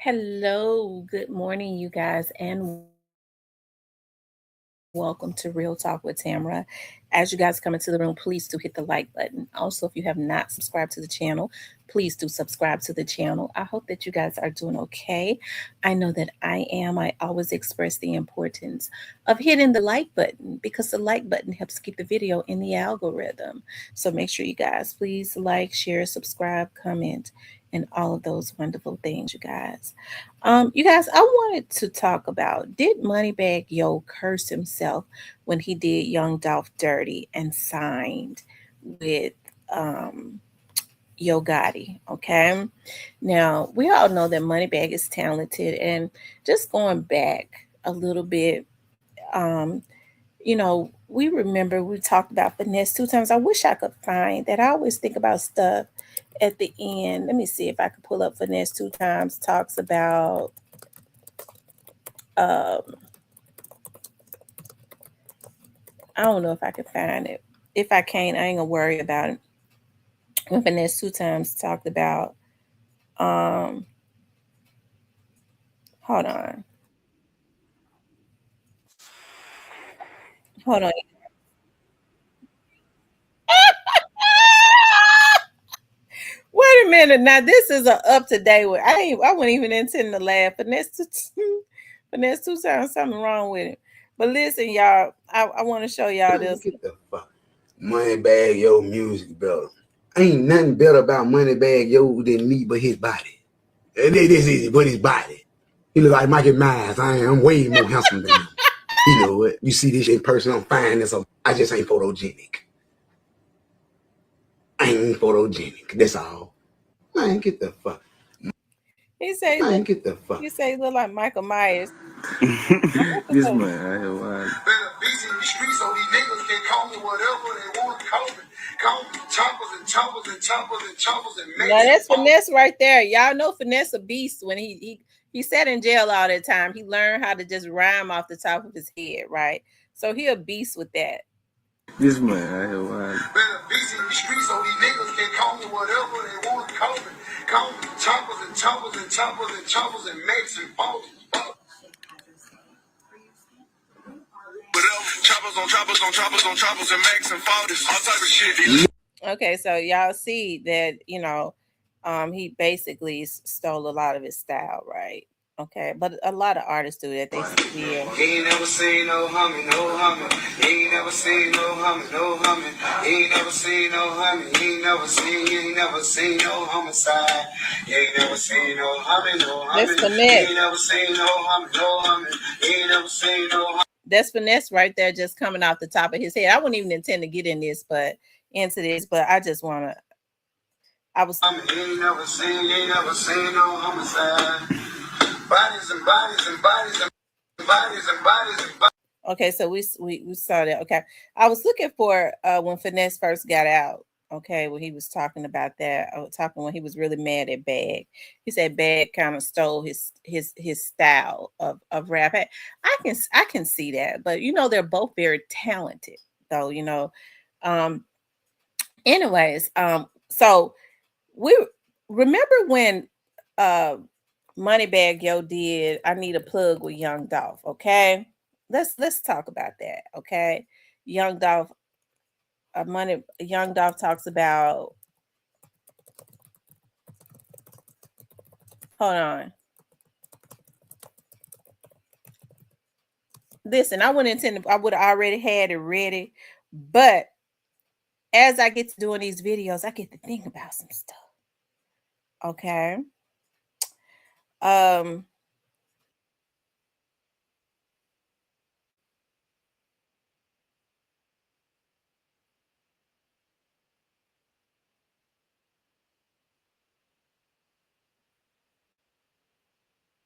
Hello, good morning, you guys, and welcome to Real Talk with Tamara. As you guys come into the room, please do hit the like button. Also, if you have not subscribed to the channel, please do subscribe to the channel. I hope that you guys are doing okay. I know that I am. I always express the importance of hitting the like button because the like button helps keep the video in the algorithm. So make sure you guys please like, share, subscribe, comment, and all of those wonderful things, you guys. You guys, I wanted to talk about, did Moneybag Yo curse himself when he did Young Dolph dirty and signed with Yo Gotti? Okay. Now, we all know that Moneybag is talented, and just going back a little bit, um, we remember we talked about finesse 2 times. I wish I could find that. I always think about stuff at the end. Let me see if I could pull up finesse 2 times talks about um I don't know if I can find it. If I can't, I ain't gonna worry about it. When finesse 2 times talked about um hold on. Hold on. Wait a minute. Now this is a up to date one. I wasn't even intending to laugh. Finesse 2 times something wrong with it. But listen, y'all, I want to show y'all Man, this. get the fuck. Moneybag Yo music, bro. Ain't nothing better about Moneybag Yo than me but his body. This is but his body. He look like Michael Myers. I'm way more handsome than him. You know what? You see this in person, I'm fine as I just ain't photogenic. I ain't photogenic. That's all. Man, get the fuck. He say Man, look get the fuck. he say he look like Michael Myers. This man out here wild. Better beats in the streets so these niggas can call me whatever they want to call me. Call me choppers and choppers and choppers and choppers and Now Mexican. that's finesse right there. Y'all know finesse a beast when he sat in jail all that time. He learned how to just rhyme off the top of his head, right? So he a beast with that. This man out here wild. Better beats in the streets so these niggas can call me whatever they want to call me. Call me choppers and choppers and choppers and choppers and Mexican faulty. Choppers on choppers on choppers on choppers and Mexican faulties. All type of shit. Okay, so y'all see that, he basically stole a lot of his style, right? Okay, but a lot of artists do that. They steal. He ain't never seen no humming, no humming. He ain't never seen no humming, no humming. He ain't never seen no humming. He ain't never seen no homicide. He ain't never seen no humming, no humming. That's He finesse. ain't never seen no humming, no humming. He ain't never seen no humming. That's finesse right there, just coming off the top of his head. I wouldn't even intend to get into this, but I just wanna. I was He ain't never seen no homicide. Bodies and bodies and bodies and bodies and bodies and bodies. okay. So we saw that. Okay, I was looking for when finesse first got out. Okay, when he was talking about that, I was talking when he was really mad at Bag. He said Bag kind of stole his style of rap. I can see that, but they're both very talented, though. Um. Anyways, so we remember when uh Moneybag Yo did I Need a Plug with Young Dolph, okay? Let's talk about that, okay? Young Dolph Young Dolph talks about, hold on. Listen, I would have already had it ready, but as I get to doing these videos, I get to think about some stuff. Okay. Um,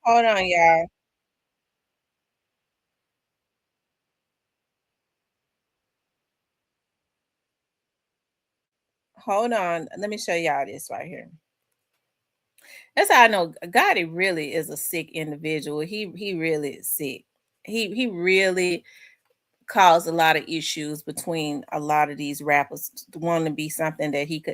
hold on, y'all. Hold on. Let me show y'all this right here. That's how I know Gotti really is a sick individual. He really is sick. He really caused a lot of issues between a lot of these rappers wanting to be something that he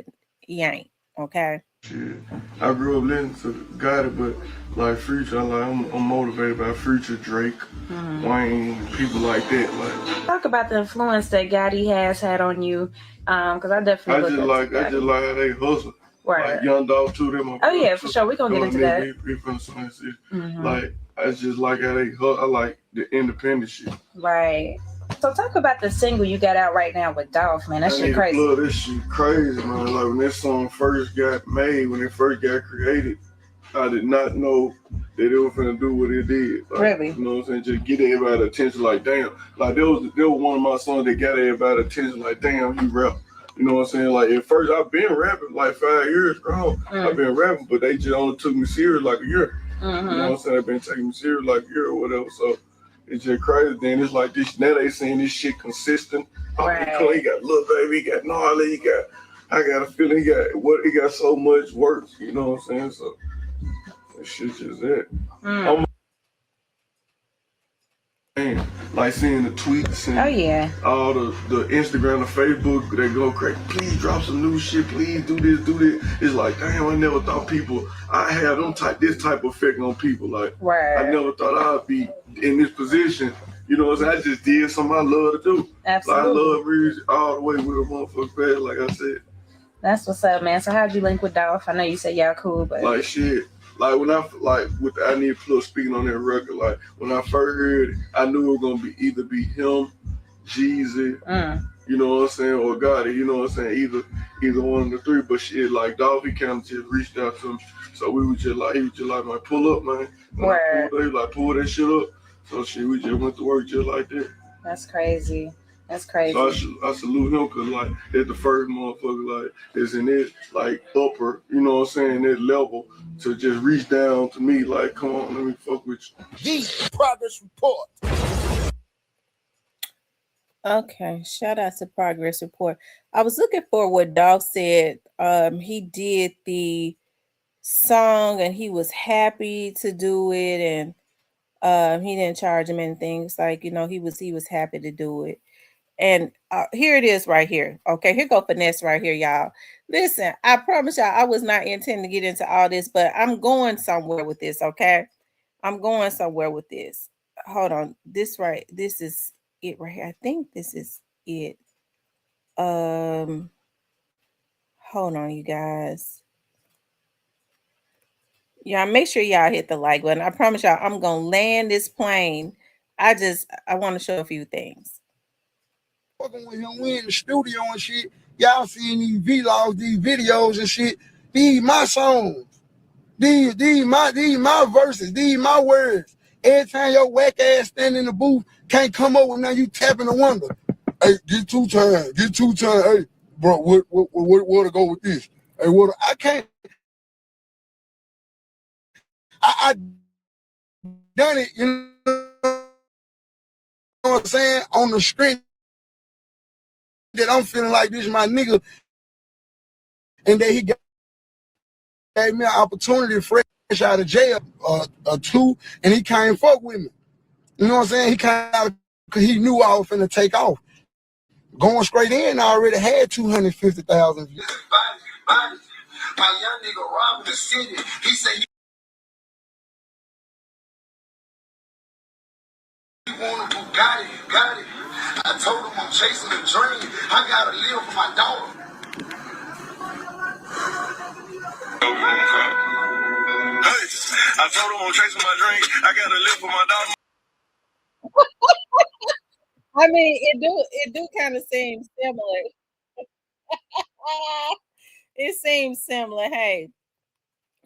ain't. Okay. Shit. I grew up listening to Gotti, but like Future, I'm motivated by Future, Drake, Wayne, people like that. Like Talk about the influence that Gotti has had on you, because I definitely look up to I just Gotti. like how they hustle. Like Word. Young Dolph too, them my Oh brother yeah, for too. sure. We're gonna get Those into that. niggas, he from Swing City. Mm-hmm. Like I just like how they hustle. I like the independent shit. Right. So talk about the single you got out right now with Dolph, man. That I shit need to crazy. plug this shit crazy, man. Like when this song first got made, when it first got created, I did not know that it was gonna do what it did. Like, Really? you know what I'm saying? Just get everybody attention. Like, damn. Like there was one of my songs that got everybody attention. Like, damn, he rap. You know what I'm saying? Like at first I've been rapping like 5 years strong. I've been rapping, but they just only took me serious like a year. You know what I'm saying? I've been taking me serious like a year or whatever. So it's just crazy. Then it's like this now they saying this shit consistent. Right. He got Lil Baby, he got Gnarly, he got I got a feeling he got so much work, you know what I'm saying? So that shit just it. I'm man, like seeing the tweets and all the Instagram and Facebook, they go crazy. Please drop some new shit. Please do this, do this. It's like, damn, I never thought I have this type of effect on people. Like, I never thought I'd be in this position. You know what I'm saying? I just did something I love to do. Absolutely. Like, I love music all the way with a motherfucker bad, like I said. That's what's up, man. So how'd you link with Dolph? I know you said y'all cool, but like shit. Like when I need Plus speaking on that record. Like when I first heard it, I knew it was gonna be him, Jeezy, you know what I'm saying, or Gotti, you know what I'm saying, either one of the three. But shit, like Dolph, he kind of just reached out to me, so we was just like, he was just like, man, pull up, man. When I pulled, he like pull that shit up. So shit, we just went to work just like that. That's crazy. That's crazy. So I salute him because like it's the first motherfucker like is in this like upper, you know what I'm saying, that level to just reach down to me like, come on, let me fuck with you. The progress report. Okay, shout out to Progress Report. I was looking for what Dolph said. He did the song and he was happy to do it, and he didn't charge him anything. It's like, he was happy to do it. And here it is right here. Okay, here go finesse right here, y'all. Listen, I promise y'all I was not intending to get into all this, but I'm going somewhere with this, okay? I'm going somewhere with this. Hold on. This is it right here. I think this is it. Um hold on, you guys. Y'all make sure y'all hit the like button. I promise y'all I'm gonna land this plane. I want to show a few things. Fucking with him, we in the studio and shit. Y'all seeing these vlogs, these videos and shit. These my songs. These my verses. These my words. Every time your whack ass stand in the booth, can't come up with nothing, you tapping the window. Hey, get 2 times. Hey, bro, where to go with this? Hey, I can't. I done it, you know what I'm saying? On the strength that I'm feeling like this my nigga, and that he gave me an opportunity fresh out of jail, 2, and he came fuck with me. You know what I'm saying? He came out because he knew I was finna take off. Going straight in, I already had 250,000 views. My young nigga robbed the city. He said he wanted Bugatti, got it. I told him I'm chasing a dream. I gotta live for my daughter. I told him I'm chasing my dream. I gotta live for my daughter. I mean, it do kind of seem similar. It seems similar. Hey,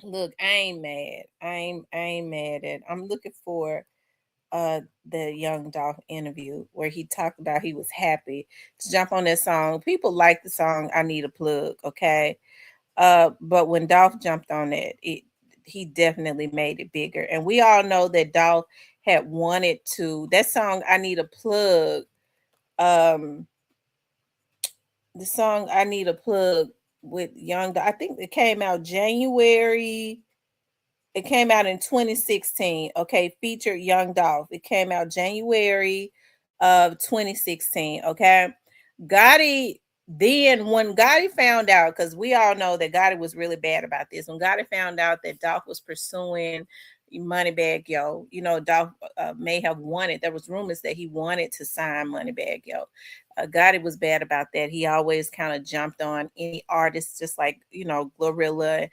look, I ain't mad. I ain't mad at. I'm looking for the Young Dolph interview where he talked about he was happy to jump on that song. People like the song I Need a Plug, okay? But when Dolph jumped on he definitely made it bigger. And we all know that Dolph had wanted to that song I Need a Plug. Um the song I Need a Plug with Young Dolph, I think it came out January. It came out in 2016. Okay, featured Young Dolph. It came out January of 2016. Okay, Gotti Then when Gotti found out, because we all know that Gotti was really bad about this, when Gotti found out that Dolph was pursuing Moneybagg Yo, Dolph may have wanted, there was rumors that he wanted to sign Moneybagg Yo. Gotti was bad about that. He always kind of jumped on any artist, just like, Glorilla,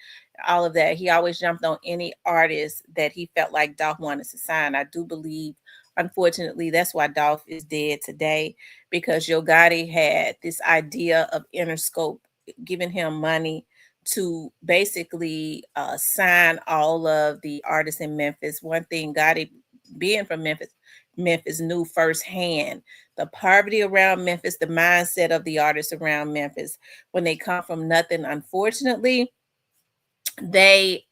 all of that. He always jumped on any artist that he felt like Dolph wanted to sign. I do believe, unfortunately, that's why Dolph is dead today, because Yo Gotti had this idea of Interscope giving him money to basically sign all of the artists in Memphis. One thing Gotti, being from Memphis knew firsthand the poverty around Memphis, the mindset of the artists around Memphis. When they come from nothing, unfortunately, they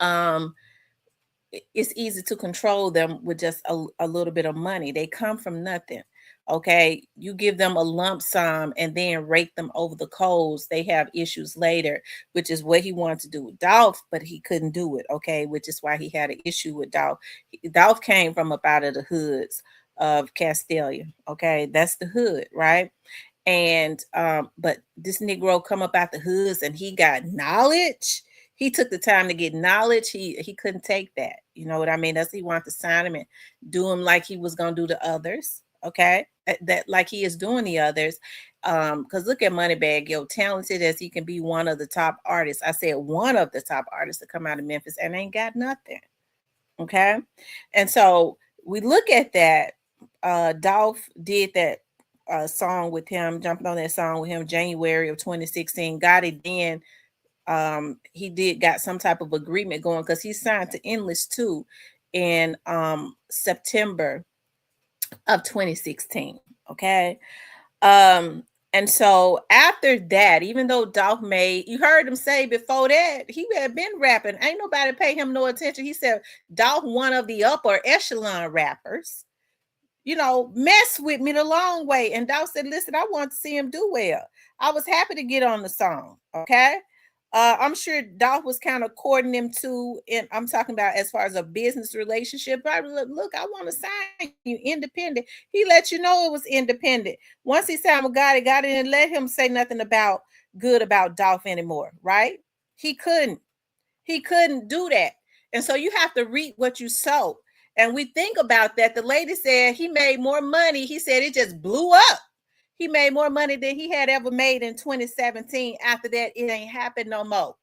it's easy to control them with just a little bit of money. They come from nothing. Okay, you give them a lump sum and then rake them over the coals. They have issues later, which is what he wanted to do with Dolph, but he couldn't do it. Okay, which is why he had an issue with Dolph. Dolph came from up out of the hoods of Castelia. Okay, that's the hood, right? And but this Negro come up out the hoods and he got knowledge. He took the time to get knowledge. He couldn't take that. You know what I mean? That's he wanted to sign him and do him like he was gonna do the others. Okay, that like he is doing the others. Because look at Moneybagg Yo, talented as he can be, one of the top artists. I said one of the top artists to come out of Memphis and ain't got nothing. Okay, and so we look at that. Dolph did that song with him, jumped on that song with him January of 2016. Got it then. He did got some type of agreement going because he signed to Endless too in September of 2016. Okay. Um, and so after that, even though Dolph made, you heard him say before that, he had been rapping. Ain't nobody pay him no attention. He said Dolph, one of the upper echelon rappers, mess with me the long way. And Dolph said, listen, I want to see him do well. I was happy to get on the song. Okay. I'm sure Dolph was kind of courting him too. And I'm talking about as far as a business relationship. Probably look, I want to sign you independent. He let you know it was independent. Once he signed with Gotti, Gotti didn't let him say nothing about good about Dolph anymore, right? He couldn't. He couldn't do that. And so you have to reap what you sow. And we think about that. The lady said he made more money. He said it just blew up. He made more money than he had ever made in 2017. After that, it ain't happened no more.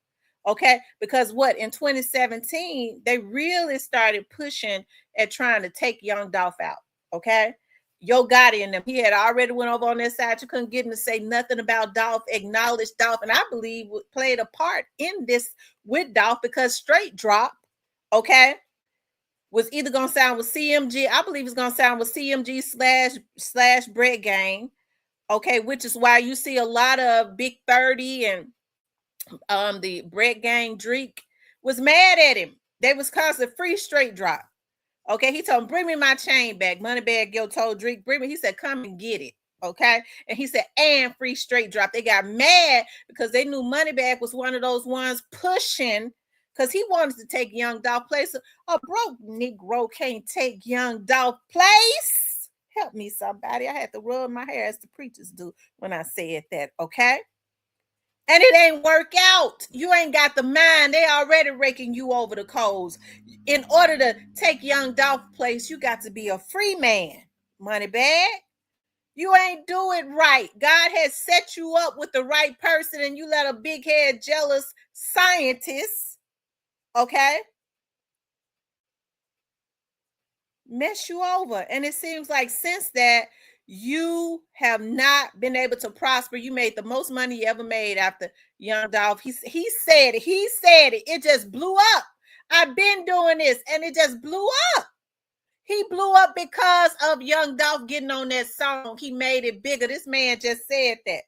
Okay. Because what in 2017, they really started pushing at trying to take Young Dolph out. Okay. Yo Gotti and them, he had already went over on their side. You couldn't get him to say nothing about Dolph, acknowledge Dolph, and I believe played a part in this with Dolph because Straight Drop, okay, was either gonna sound with CMG. I believe it's gonna sound with CMG slash Bread Gang, okay, which is why you see a lot of Big 30 and the Bread Gang Drake was mad at him. They was constant free Straight Drop. Okay, he told him, bring me my chain back. Moneybagg Yo told Drake, bring me. He said, come and get it. Okay. And he said, and free Straight Drop. They got mad because they knew Moneybagg was one of those ones pushing because he wanted to take Young Dolph place. A broke Negro can't take Young Dolph place. Help me, somebody. I had to rub my hair as the preachers do when I said that. Okay. And it ain't work out. You ain't got the mind. They already raking you over the coals. In order to take Young Dolph place, you got to be a free man. Moneybagg. You ain't do it right. God has set you up with the right person and you let a big head jealous scientist, okay, mess you over. And it seems like since that, you have not been able to prosper. You made the most money you ever made after Young Dolph. He said it. He said it. It just blew up. I've been doing this and it just blew up. He blew up because of Young Dolph getting on that song. He made it bigger. This man just said that.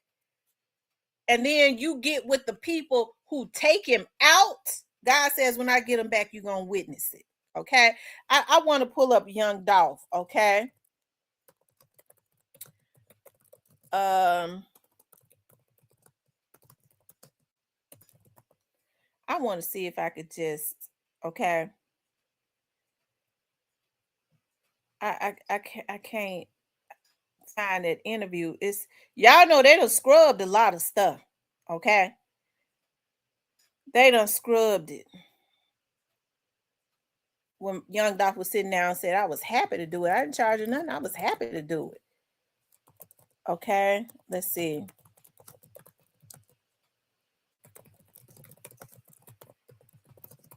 And then you get with the people who take him out. God says, when I get him back, you're going to witness it. Okay. I want to pull up Young Dolph. Okay. I want to see if I could just, okay. I can't find that interview. It's y'all know they done scrubbed a lot of stuff. Okay. They done scrubbed it. When Young Dolph was sitting down and said, I was happy to do it. I didn't charge you nothing. I was happy to do it. Okay. Let's see.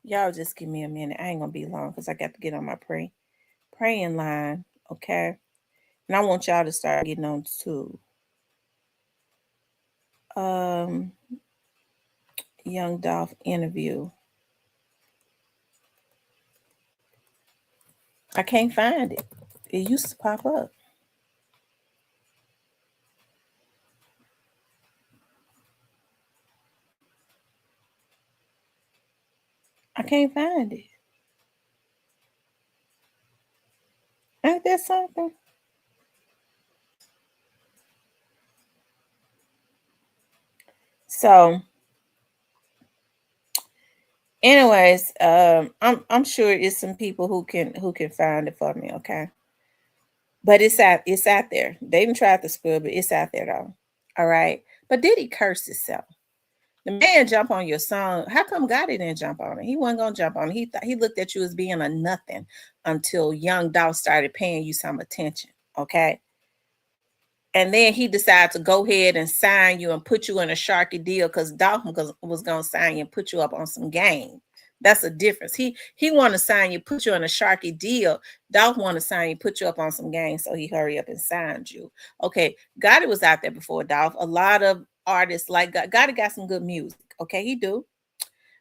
Y'all just give me a minute. I ain't gonna be long because I got to get on my praying line. Okay. And I want y'all to start getting on too. Young Dolph interview. I can't find it. It used to pop up. I can't find it. Ain't that something? So, anyways, I'm sure it's some people who can find it for me. Okay, but it's out there. They didn't try to scrub it. It's out there though. All right, but did he curse himself? The man jump on your song. How come God didn't jump on it? He wasn't gonna jump on it. He looked at you as being a nothing until Young Dolph started paying you some attention. Okay. And then he decided to go ahead and sign you and put you in a Sharky deal because Dolph was gonna sign you and put you up on some game. That's a difference. He want to sign you, put you on a Sharky deal. Dolph want to sign you, put you up on some game. So he hurry up and signed you. Okay, Gotti was out there before Dolph. A lot of artists like Gotti got some good music. Okay, he do.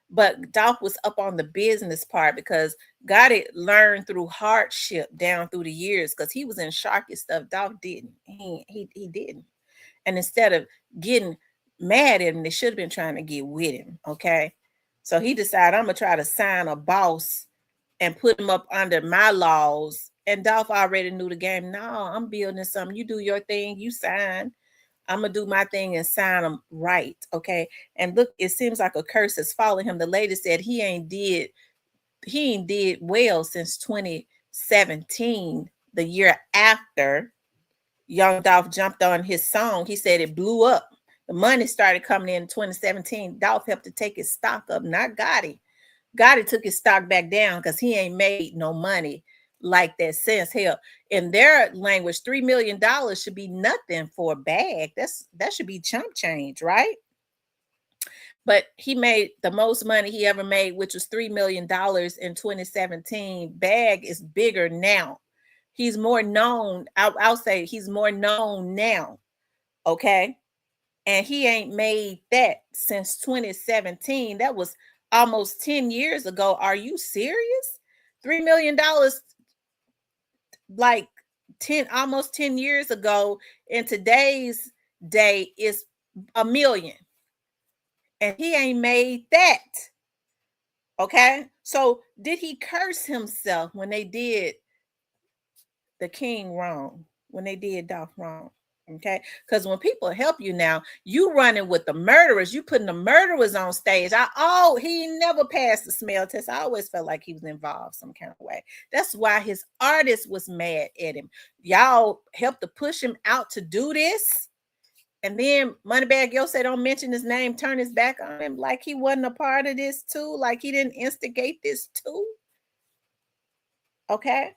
But Dolph was up on the business part because Gotti learned through hardship down through the years because he was in Sharky stuff. Dolph didn't. He didn't. And instead of getting mad at him, they should have been trying to get with him. Okay. So he decided, I'm gonna try to sign a boss and put him up under my laws. And Dolph already knew the game. No, I'm building something. You do your thing, you sign. I'm gonna do my thing and sign them right. Okay. And look, it seems like a curse has followed him. The lady said he ain't did well since 2017, the year after Young Dolph jumped on his song. He said it blew up. The money started coming in 2017. Dolph helped to take his stock up, not Gotti. Gotti took his stock back down because he ain't made no money like that since. Hell, in their language, $3 million should be nothing for a bag. That should be chump change, right? But he made the most money he ever made, which was $3 million in 2017. Bag is bigger now. He's more known. I'll say he's more known now. Okay. And he ain't made that since 2017. That was almost 10 years ago. Are you serious? $3 million, like almost 10 years ago, in today's day is $1 million. And he ain't made that. Okay. So did he curse himself when they did the king wrong? When they did Dolph wrong? Okay. Because when people help you now, you running with the murderers, you putting the murderers on stage. He never passed the smell test. I always felt like he was involved some kind of way. That's why his artist was mad at him. Y'all helped to push him out to do this. And then Moneybagg Yo said, don't mention his name, turn his back on him, like he wasn't a part of this too, like he didn't instigate this too. Okay.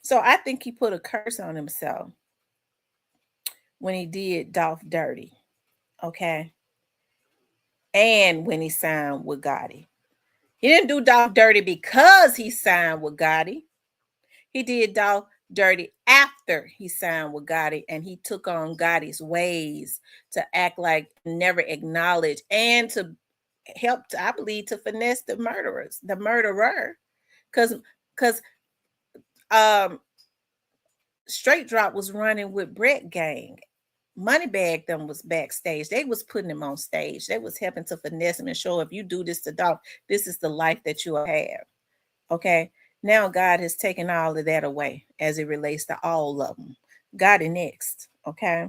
So I think he put a curse on himself when he did Dolph dirty. Okay. And when he signed with Gotti. He didn't do Dolph dirty because he signed with Gotti. He did Dolph dirty after he signed with Gotti, and he took on Gotti's ways to act like never acknowledge and to help, I believe, to finesse the murderer. Because Straight Drop was running with Brett Gang. Moneybagg them was backstage. They was putting him on stage. They was helping to finesse him and show, if you do this to Dolph, this is the life that you will have. Okay. Now God has taken all of that away as it relates to all of them. Gotti next. Okay.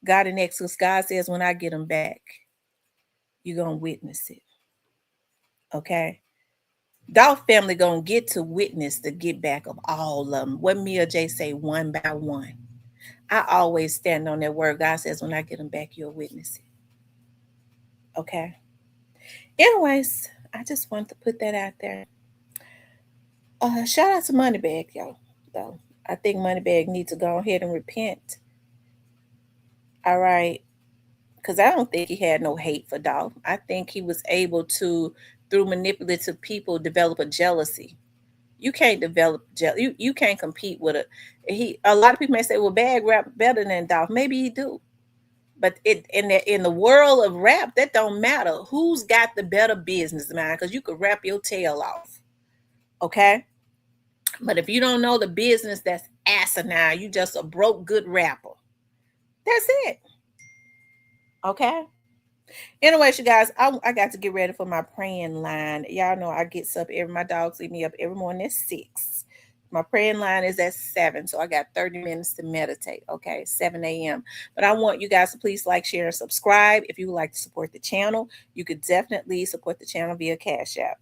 Gotti next, because God says, when I get them back, you're going to witness it. Okay. Dolph family gonna get to witness the get back of all of them. What Mia J say, one by one. I always stand on that word. God says, when I get them back, you'll witness it. Okay. Anyways, I just wanted to put that out there. Shout out to Moneybag, y'all. Though I think Moneybag needs to go ahead and repent. All right, because I don't think he had no hate for Dolph. I think he was able to, through manipulative people, develop a jealousy. You can't develop you can't compete with a lot of people may say, well, Bag rap better than Dolph. Maybe he do. But it in the world of rap, that don't matter. Who's got the better business, man? Because you could rap your tail off. Okay? But if you don't know the business, that's asinine. You just a broke good rapper. That's it. Okay? Anyways, you guys, I got to get ready for my praying line. Y'all know I get up my dogs leave me up every morning at 6. My praying line is at 7, so I got 30 minutes to meditate. Okay, 7 a.m. But I want you guys to please like, share, and subscribe. If you would like to support the channel, you could definitely support the channel via Cash App.